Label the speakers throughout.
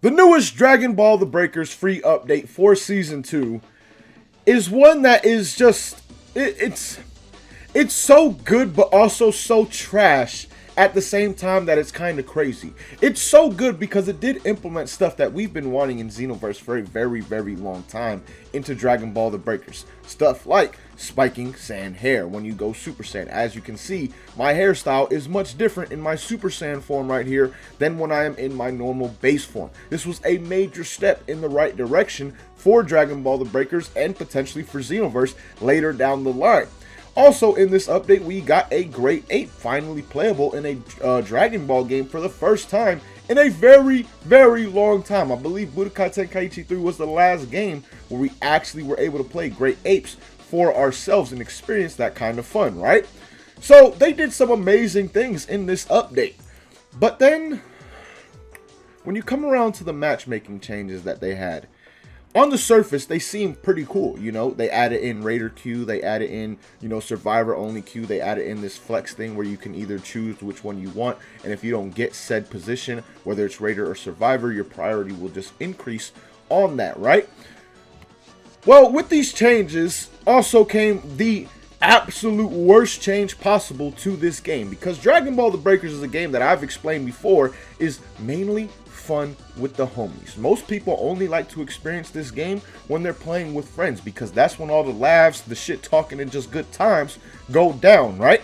Speaker 1: The newest Dragon Ball The Breakers free update for Season 2 is one that is just, it's so good but also so trash at the same time that it's kind of crazy. It's so good because it did implement stuff that we've been wanting in Xenoverse for a very long time into Dragon Ball The Breakers. Stuff like spiking Saiyan hair when you go Super Saiyan. As you can see, my hairstyle is much different in my Super Saiyan form right here than when I am in my normal base form. This was a major step in the right direction for Dragon Ball The Breakers and potentially for Xenoverse later down the line. Also in this update, we got a Great Ape finally playable in a Dragon Ball game for the first time in a very long time. I believe Budokai Tenkaichi 3 was the last game where we actually were able to play Great Apes for ourselves and experience that kind of fun, right? So they did some amazing things in this update. But then, when you come around to the matchmaking changes that they had, on the surface, they seem pretty cool, you know. They added in Raider queue, they added in, you know, Survivor only queue, they added in this flex thing where you can either choose which one you want, and if you don't get said position, whether it's Raider or Survivor, your priority will just increase on that, right? Well, with these changes also came the absolute worst change possible to this game, because Dragon Ball The Breakers is a game that I've explained before is mainly fun with the homies. Most people only like to experience this game when they're playing with friends, because that's when all the laughs, the shit talking, and just good times go down, right?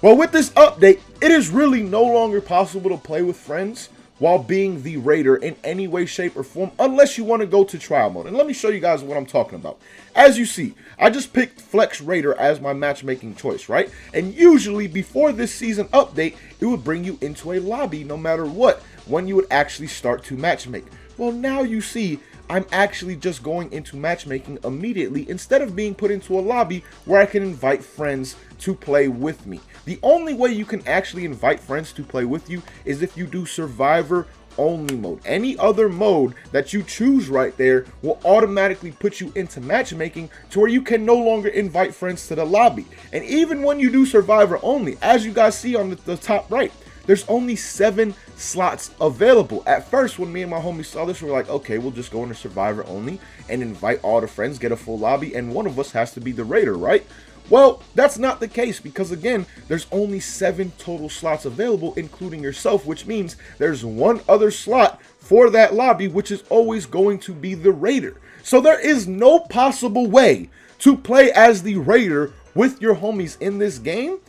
Speaker 1: Well, with this update, it is really no longer possible to play with friends while being the Raider in any way, shape, or form, unless you want to go to trial mode. And let me show you guys what I'm talking about. As you see, I just picked Flex Raider as my matchmaking choice, right? And usually before this season update, it would bring you into a lobby no matter what, when you would actually start to matchmake. Well, now you see I'm actually just going into matchmaking immediately instead of being put into a lobby where I can invite friends to play with me. The only way you can actually invite friends to play with you is if you do Survivor only mode. Any other mode that you choose right there will automatically put you into matchmaking to where you can no longer invite friends to the lobby. And even when you do Survivor only, as you guys see on the top right, there's only 7 slots available. At first, when me and my homies saw this, we were like, okay, we'll just go into Survivor only and invite all the friends, get a full lobby, and one of us has to be the Raider, right? Well, that's not the case, because again, there's only 7 total slots available, including yourself, which means there's one other slot for that lobby, which is always going to be the Raider. So there is no possible way to play as the Raider with your homies in this game,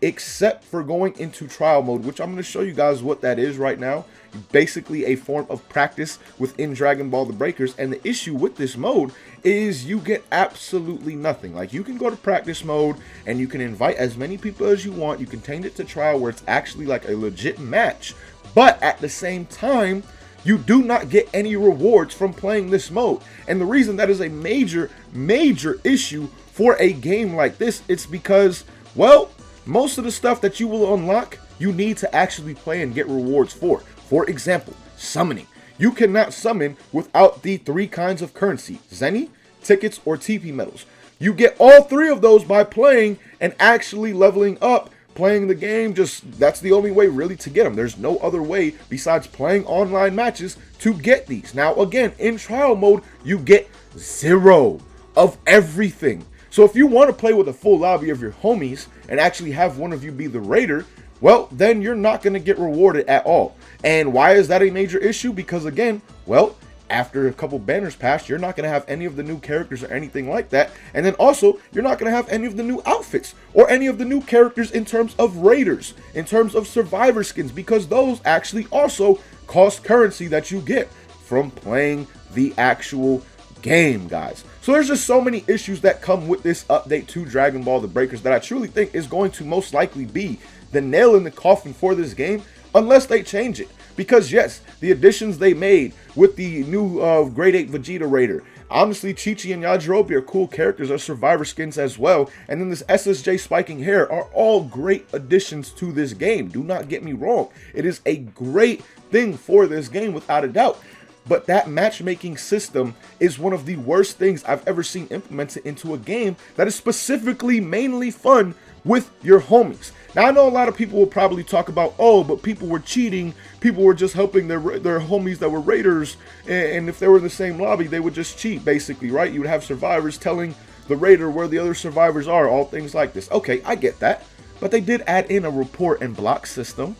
Speaker 1: except for going into trial mode, which I'm going to show you guys what that is right now. Basically a form of practice within Dragon Ball The Breakers, and the issue with this mode is you get absolutely nothing. Like, you can go to practice mode and you can invite as many people as you want, you can change it to trial where it's actually like a legit match, but at the same time you do not get any rewards from playing this mode. And the reason that is a major issue for a game like this, it's because, well, most of the stuff that you will unlock, you need to actually play and get rewards for. For example, summoning. You cannot summon without the 3 kinds of currency: Zenny, tickets, or TP medals. You get all 3 of those by playing and actually leveling up, playing the game. Just, that's the only way really to get them. There's no other way besides playing online matches to get these. Now again, in trial mode, you get 0 of everything. So if you want to play with a full lobby of your homies and actually have one of you be the Raider, well, then you're not going to get rewarded at all. And why is that a major issue? Because again, well, after a couple banners pass, you're not going to have any of the new characters or anything like that. And then also, you're not going to have any of the new outfits or any of the new characters in terms of Raiders, in terms of Survivor skins, because those actually also cost currency that you get from playing the actual game, guys. So there's just so many issues that come with this update to Dragon Ball The Breakers that I truly think is going to most likely be the nail in the coffin for this game, unless they change it. Because yes, the additions they made with the new Great Ape Vegeta Raider, honestly, Chi-Chi and Yajirobe are cool characters, are Survivor skins as well, and then this SSJ spiking hair are all great additions to this game. Do not get me wrong, it is a great thing for this game without a doubt. But that matchmaking system is one of the worst things I've ever seen implemented into a game that is specifically mainly fun with your homies. Now, I know a lot of people will probably talk about, oh, but people were cheating. People were just helping their homies that were raiders. And if they were in the same lobby, they would just cheat, basically, right? You would have survivors telling the raider where the other survivors are, all things like this. Okay, I get that. But they did add in a report and block system.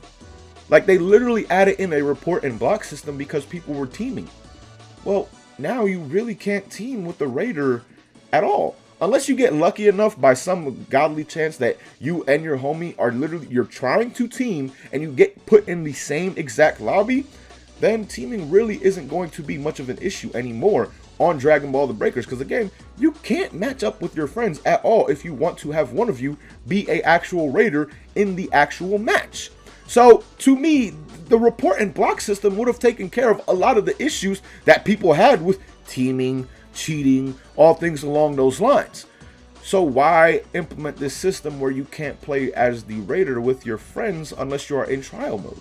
Speaker 1: Like, they literally added in a report and block system because people were teaming. Well, now you really can't team with the raider at all. Unless you get lucky enough by some godly chance that you and your homie are literally, you're trying to team and you get put in the same exact lobby, then teaming really isn't going to be much of an issue anymore on Dragon Ball The Breakers. Because again, you can't match up with your friends at all if you want to have one of you be a actual raider in the actual match. So to me, the report and block system would have taken care of a lot of the issues that people had with teaming, cheating, all things along those lines. So why implement this system where you can't play as the raider with your friends unless you are in trial mode?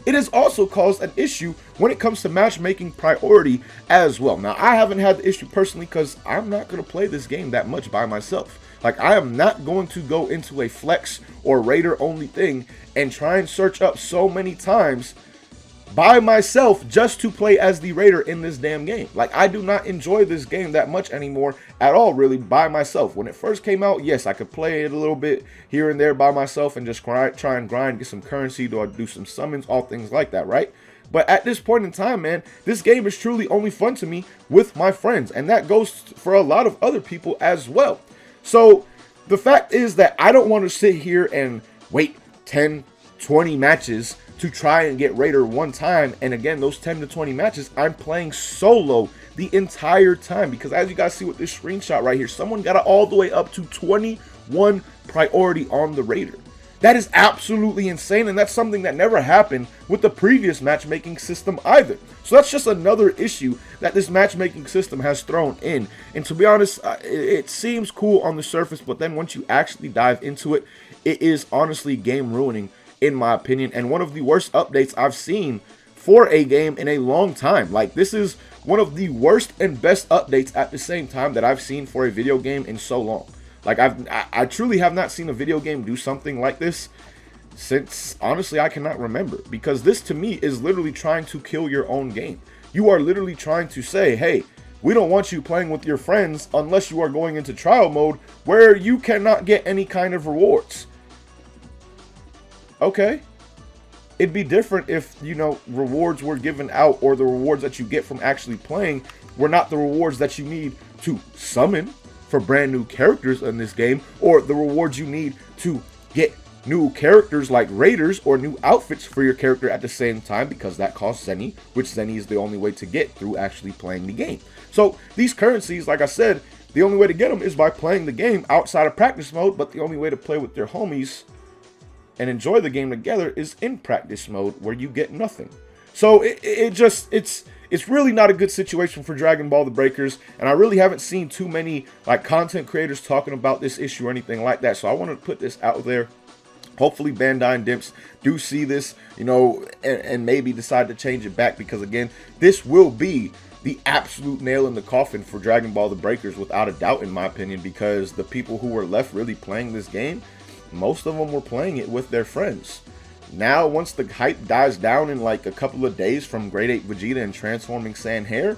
Speaker 1: It has also caused an issue when it comes to matchmaking priority as well. Now, I haven't had the issue personally because I'm not going to play this game that much by myself. Like, I am not going to go into a flex or raider only thing and try and search up so many times by myself just to play as the raider in this damn game. Like, I do not enjoy this game that much anymore at all, really, by myself. When it first came out, yes, I could play it a little bit here and there by myself and just try and grind, get some currency, do some summons, all things like that, right? But at this point in time, man, this game is truly only fun to me with my friends, and that goes for a lot of other people as well. So the fact is that I don't want to sit here and wait 10, 20 matches to try and get raider one time. And again, those 10 to 20 matches, I'm playing solo the entire time, because as you guys see with this screenshot right here, someone got it all the way up to 21 priority on the raider. That is absolutely insane, and that's something that never happened with the previous matchmaking system either. So that's just another issue that this matchmaking system has thrown in. And to be honest, it seems cool on the surface, but then once you actually dive into it, it is honestly game ruining in my opinion, and one of the worst updates I've seen for a game in a long time. Like, this is one of the worst and best updates at the same time that I've seen for a video game in so long. Like, I truly have not seen a video game do something like this since, honestly, I cannot remember. Because this, to me, is literally trying to kill your own game. You are literally trying to say, hey, we don't want you playing with your friends unless you are going into trial mode where you cannot get any kind of rewards. Okay. It'd be different if, you know, rewards were given out, or the rewards that you get from actually playing were not the rewards that you need to summon for brand new characters in this game, or the rewards you need to get new characters like raiders or new outfits for your character at the same time, because that costs Zenny, which Zenny is the only way to get through actually playing the game. So these currencies, like I said, the only way to get them is by playing the game outside of practice mode, but the only way to play with your homies and enjoy the game together is in practice mode, where you get nothing. So it's really not a good situation for Dragon Ball The Breakers, and I really haven't seen too many like content creators talking about this issue or anything like that. So I want to put this out there. Hopefully Bandai and Dimps do see this, you know, and maybe decide to change it back, because again, this will be the absolute nail in the coffin for Dragon Ball The Breakers without a doubt, in my opinion, because the people who were left really playing this game, most of them were playing it with their friends. Now, once the hype dies down in like a couple of days from Grade 8 Vegeta and transforming Saiyan hair,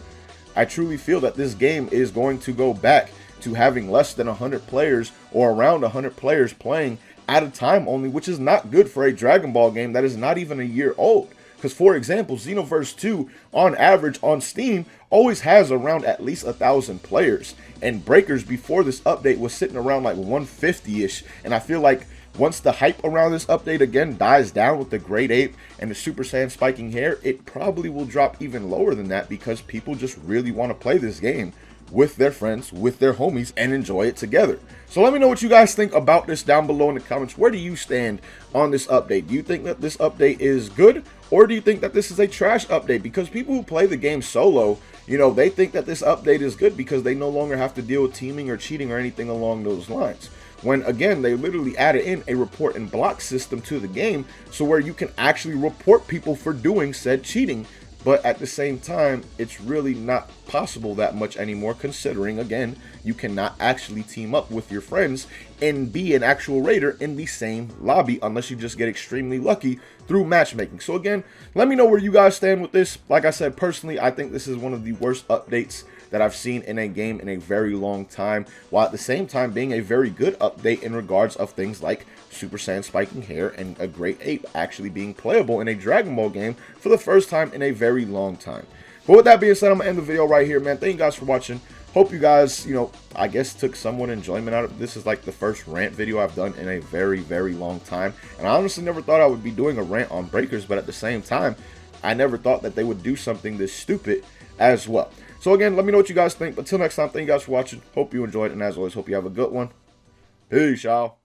Speaker 1: I truly feel that this game is going to go back to having less than 100 players, or around 100 players playing at a time only, which is not good for a Dragon Ball game that is not even a year old. Because, for example, Xenoverse 2, on average on Steam, always has around at least 1,000 players. And Breakers, before this update, was sitting around like 150-ish. And I feel like once the hype around this update again dies down with the Great Ape and the Super Saiyan spiking hair, it probably will drop even lower than that, because people just really want to play this game with their friends, with their homies, and enjoy it together. So let me know what you guys think about this down below in the comments. Where do you stand on this update? Do you think that this update is good, or do you think that this is a trash update? Because people who play the game solo, you know, they think that this update is good because they no longer have to deal with teaming or cheating or anything along those lines. When, again, they literally added in a report and block system to the game, so where you can actually report people for doing said cheating But at the same time, it's really not possible that much anymore, considering, again, you cannot actually team up with your friends and be an actual raider in the same lobby unless you just get extremely lucky through matchmaking. So again, let me know where you guys stand with this. Like I said, personally, I think this is one of the worst updates that I've seen in a game in a very long time, while at the same time being a very good update in regards of things like Super Saiyan spiking hair and a Great Ape actually being playable in a Dragon Ball game for the first time in a very long time. But with that being said, I'm going to end the video right here, man. Thank you guys for watching. Hope you guys, I guess took somewhat enjoyment out of it. This is like the first rant video I've done in a very, very long time. And I honestly never thought I would be doing a rant on breakers, but at the same time, I never thought that they would do something this stupid as well. So again, let me know what you guys think. But until next time, thank you guys for watching. Hope you enjoyed, and as always, hope you have a good one. Peace, y'all.